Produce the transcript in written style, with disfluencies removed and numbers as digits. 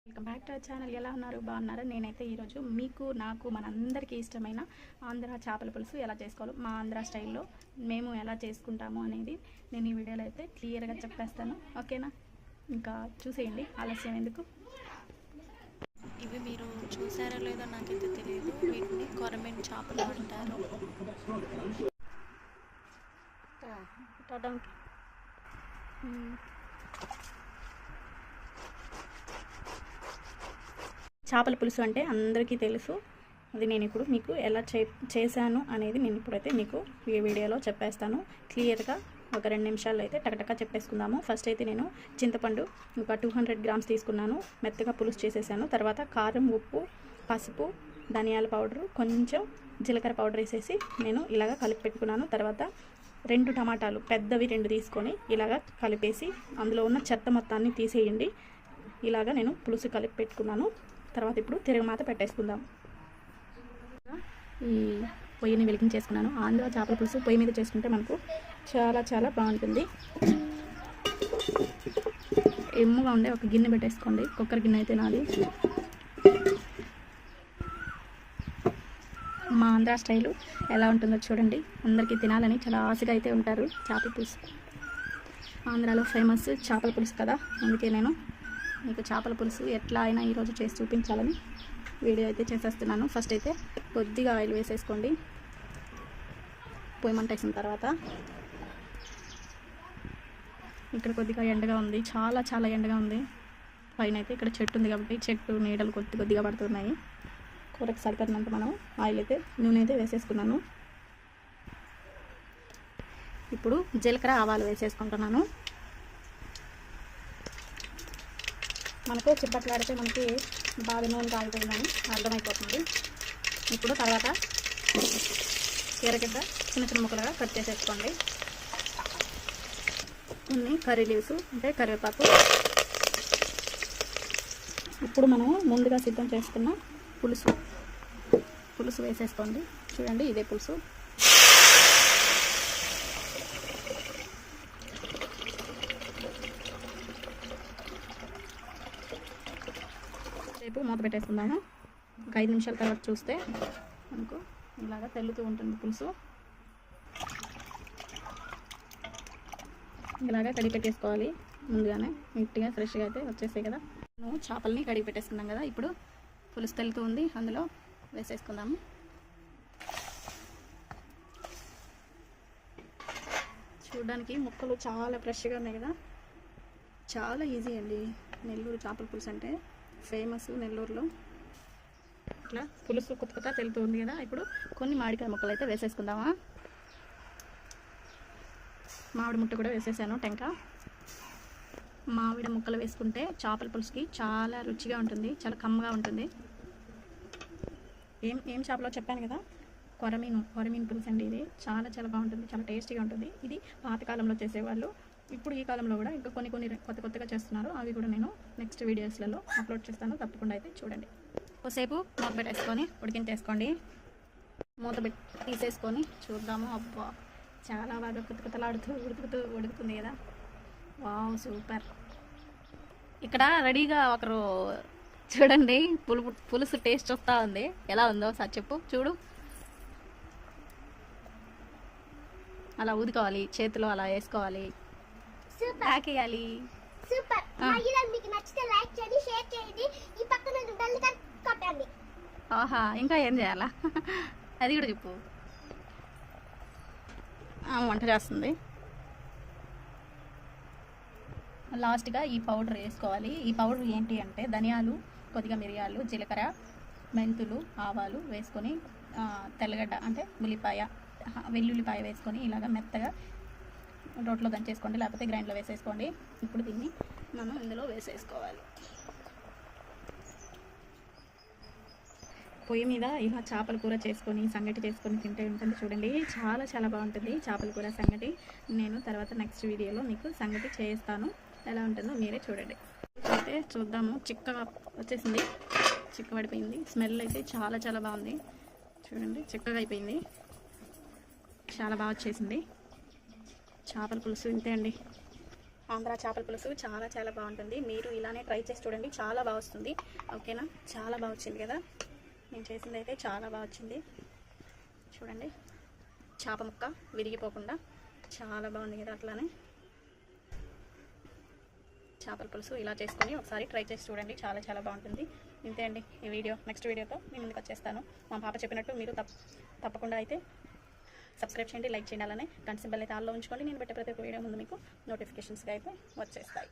Welcome back to our channel. ఎలా ఉన్నారు? బాగున్నారా? నేనైతే ఈరోజు మీకు నాకు మనందరికీ ఇష్టమైన ఆంధ్ర చేపల పులుసు ఎలా చేసుకోవాలో మా ఆంధ్ర స్టైల్లో మేము ఎలా చేసుకుంటాము అనేది నేను ఈ వీడియోలో అయితే క్లియర్గా చెప్పేస్తాను. ఓకేనా? ఇంకా చూసేయండి, ఆలస్యం ఎందుకు. ఇవి మీరు చూసారో లేదో నాకైతే తెలియదు. వీటిని కొరమీను చేపలు అంటారు. చేపల పులుసు అంటే అందరికీ తెలుసు. అది నేను ఇప్పుడు మీకు ఎలా చేశాను అనేది నేను ఇప్పుడైతే మీకు ఈ వీడియోలో చెప్పేస్తాను. క్లియర్గా ఒక 2 నిమిషాల్లో అయితే టకటకా చెప్పేసుకుందాము. ఫస్ట్ అయితే నేను చింతపండు ఒక 200 గ్రామ్స్ తీసుకున్నాను. మెత్తగా పులుసు చేసేసాను. తర్వాత కారం, ఉప్పు, పసుపు, ధనియాల పౌడరు, కొంచెం జీలకర్ర పౌడర్ వేసేసి నేను ఇలాగ కలిపి పెట్టుకున్నాను. తర్వాత 2 టమాటాలు పెద్దవి 2 తీసుకొని ఇలాగ కలిపేసి అందులో ఉన్న చెత్త మొత్తాన్ని తీసేయండి. ఇలాగ నేను పులుసు కలిపి పెట్టుకున్నాను. తర్వాత ఇప్పుడు తిరగమాత పెట్టేసుకుందాం. ఈ పొయ్యిని వెలిగించేసుకున్నాను. ఆంధ్ర చేపల పులుసు పొయ్యి మీద చేసుకుంటే మనకు చాలా చాలా బాగుంటుంది. ఎమ్ముగా ఉండే ఒక గిన్నె పెట్టేసుకోండి. కుక్కర్ గిన్నె అయితే నాది. మా ఆంధ్ర స్టైలు ఎలా ఉంటుందో చూడండి. అందరికీ తినాలని చాలా ఆశగా అయితే ఉంటారు. చేపల పులుసు ఆంధ్రాలో ఫేమస్ చేపల పులుసు కదా, అందుకే నేను మీకు చేపల పులుసు ఎట్లా అయినా ఈరోజు చేసి చూపించాలని వీడియో అయితే చేసేస్తున్నాను. ఫస్ట్ అయితే కొద్దిగా ఆయిల్ వేసేసుకోండి. పొయ్యి మంట వేసిన తర్వాత ఇక్కడ కొద్దిగా ఎండగా ఉంది, చాలా చాలా ఎండగా ఉంది. పైన అయితే ఇక్కడ చెట్టు ఉంది కాబట్టి చెట్టు నీడలు కొద్దిగా పడుతున్నాయి. కూరకు సరిపడినంత మనం ఆయిల్ అయితే నూనె అయితే వేసేసుకున్నాను. ఇప్పుడు జీలకర్ర ఆవాలు వేసేసుకుంటున్నాను. మనకు చిప్పట్లాడితే మనకి బాగా నూనె కాగుతుందని అర్థమైపోతుంది. ఇప్పుడు తర్వాత ఎర్రగడ్డ చిన్న చిన్న ముక్కలుగా కట్ చేసేసుకోండి. కొన్ని కర్రీ లీవ్స్ అంటే కరివేపాకు. ఇప్పుడు మనము ముందుగా సిద్ధం చేసుకున్న పులుసు వేసేసుకోండి. చూడండి, ఇదే పులుసు. రేపు మూత పెట్టేసుకుందాము. ఒక 5 నిమిషాల తర్వాత చూస్తే మనకు ఇలాగా తెల్లుతూ ఉంటుంది పులుసు. ఇలాగా కడిగి పెట్టేసుకోవాలి ముందుగానే. నీట్గా ఫ్రెష్గా అయితే వచ్చేసాయి కదా. మనం చేపల్ని కడిగి పెట్టేసుకున్నాం కదా. ఇప్పుడు పులుసు తెల్లుతూ ఉంది, అందులో వేసేసుకుందాము. చూడడానికి ముక్కలు చాలా ఫ్రెష్గా ఉన్నాయి కదా. చాలా ఈజీ అండి. నెల్లూరు చేపల పులుసు అంటే ఫేమస్ నెల్లూరులో. ఇట్లా పులుసు కొత్త తెలుతూ ఉంది కదా. ఇప్పుడు కొన్ని మామిడికాయ ముక్కలు అయితే వేసేసుకుందామా. మామిడి ముట్ట కూడా వేసేసాను. మామిడి ముక్కలు వేసుకుంటే చేపల పులుసుకి చాలా రుచిగా ఉంటుంది, చాలా కమ్మగా ఉంటుంది. ఏం చేపలో చెప్పాను కదా, కొరమీను పులుసు అండి. ఇది చాలా చాలా బాగుంటుంది, చాలా టేస్టీగా ఉంటుంది. ఇది పాతకాలంలో చేసేవాళ్ళు. ఇప్పుడు ఈ కాలంలో కూడా ఇంకా కొన్ని కొత్తగా చేస్తున్నారు. అవి కూడా నేను నెక్స్ట్ వీడియోస్లలో అప్లోడ్ చేస్తాను. తప్పకుండా అయితే చూడండి. కొద్దిసేపు మూత పెట్టేసుకొని ఉడికించేసుకోండి. మూత తీసేసుకొని చూద్దాము. అబ్బా, చాలా బాగా కొత్తలాడుతూ ఉడుకుతుంది కదా. Wow, super. ఇక్కడ రెడీగా ఒకరు చూడండి, పులుసు టేస్ట్ వస్తూ ఉంది. ఎలా ఉందో సార్ చెప్పు. చూడు, అలా ఊదుకోవాలి, చేతిలో అలా వేసుకోవాలి, ఆకేయాలి. సూపర్. మీకు నచ్చితే లైక్ చేయండి, షేర్ చేయండి, ఈ పక్కన బెల్ కొట్టండి. ఆహా, ఇంకా ఏం చేయాలా అది కూడా చెప్పు. వంట చేస్తుంది. లాస్ట్గా ఈ పౌడర్ వేసుకోవాలి. ఈ పౌడర్ ఏంటి అంటే ధనియాలు, కొద్దిగా మిరియాలు, జీలకర్ర, మెంతులు, ఆవాలు వేసుకొని తెల్లగడ్డ అంటే వెల్లుల్లిపాయ వేసుకొని ఇలాగ మెత్తగా రోట్లో దంచేసుకోండి, లేకపోతే గ్రైండ్లో వేసేసుకోండి. ఇప్పుడు దీన్ని మనం ఇందులో వేసేసుకోవాలి. పొయ్యి మీద ఇలా చేపల కూర చేసుకొని సంగటి చేసుకొని తింటే ఉంటుంది చూడండి. చాలా చాలా బాగుంటుంది చేపల కూర సంగటి. నేను తర్వాత నెక్స్ట్ వీడియోలో మీకు సంగటి చేస్తాను. ఎలా ఉంటుందో మీరే చూడండి. అయితే చూద్దాము. చిక్కగా వచ్చేసింది, చిక్కబడిపోయింది. స్మెల్ అయితే చాలా చాలా బాగుంది. చూడండి, చిక్కగా అయిపోయింది, చాలా బాగా వచ్చేసింది. చేపల పులుసు ఇంతే అండి. ఆంధ్ర చేపల పులుసు చాలా బాగుంటుంది. మీరు ఇలానే ట్రై చేసి చూడండి, చాలా బాగా వస్తుంది. ఓకేనా, చాలా బాగా వచ్చింది కదా. నేను చేసింది అయితే చాలా బాగా వచ్చింది. చూడండి, చేప ముక్క విరిగిపోకుండా చాలా బాగుంది కదా. అట్లానే చేపల పులుసు ఇలా చేసుకొని ఒకసారి ట్రై చేసి చూడండి, చాలా బాగుంటుంది. ఇంతే అండి ఈ వీడియో. నెక్స్ట్ వీడియోతో మీ ముందుకు వచ్చేస్తాను. మా పాప చెప్పినట్టు మీరు తప్పకుండా అయితే సబ్స్క్రైబ్ చేయండి, లైక్ చేయండి, అలానే గంట సింబల్ అయితే ఆల్లో ఉంచుకోండి. నేను పెట్టే ప్రతి ఒక్క వీడియో ముందు మీకు నోటిఫికేషన్స్గా అయితే వచ్చేస్తాయి.